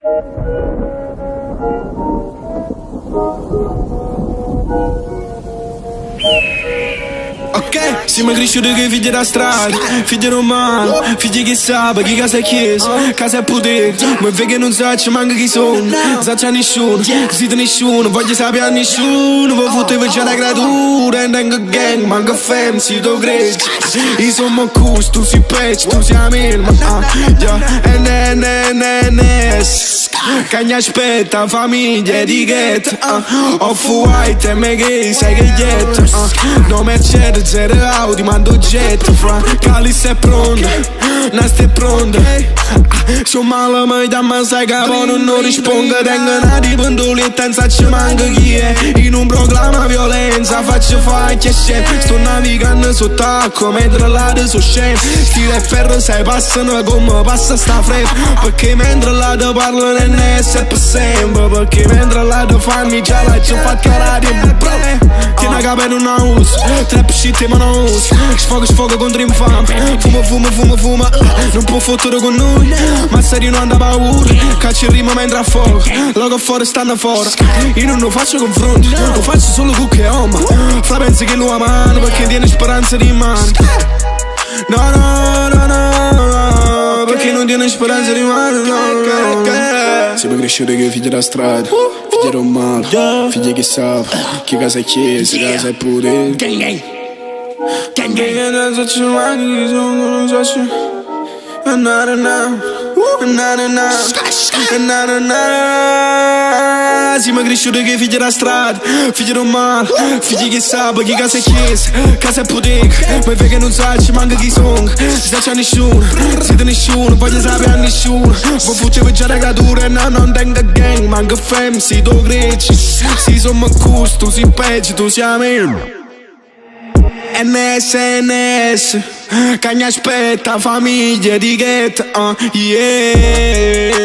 Ok, siamo cresciuti che figli da strada, figli romani, figli che sa, chi casa è chiesa, casa è potere. Ma è che non sa, ci manca chi sono, sa c'è nessuno, siete nessuno, voglio sapere a nessuno. Voi fottevo già la creatura, e tengo gang, manca fam, si do greci. Io sono cus, tu sei patch, tu sei amico, NNNS. Cagna aspetta, famiglia, etichetta, off-white e me che sai che ghetto, no Mercedes, zero Audi, mando jet, fra Calice è pronta, Nasta è pronta, sono male ma da me sai che non rispondo, tengo una di pendoletta, non ci manca chi è, in un proclama violenza, faccio faccia e scena, sto navigando sott'acqua mentre l'ade so scemo, stile ferro sai passano come passa sta fretta, perché mentre l'ade parlo nel NS per sempre, perché mentre l'ade fanno già la ci ho fatto radio, tieni a capo non la uso, trap shit ma non uso, sfogo contro infame, fuma, non può fottere con noi, ma se non anda paura, caccia il rima mentre a fuoco, logo fuori stanno fuori, io non lo faccio confronti, lo faccio solo con che ho, ma fra pensi che lo amano, perché tiene speranza di mano, no, perché non tiene speranza di mano, no. Siamo cresciuti che figli da strada, figli romani, figli che sa, che casa è chiesa, casa è potere. Non so ci manchi, non so ci siamo cresciuti che figli da strada, figli romani, figli che sa, che casa è chiesa, casa è potere. Ma perché non sa, ci manca chi sono, se c'è nessuno, siete nessuno, voglio sapere a nessuno. Voi fottevo già la creatura, no, non tengo gang, manca fam, si do greci. Si sono cus, tu sei peggio, tu sei amico. NSNS, cagna aspetta, famiglia, etichetta, yeah.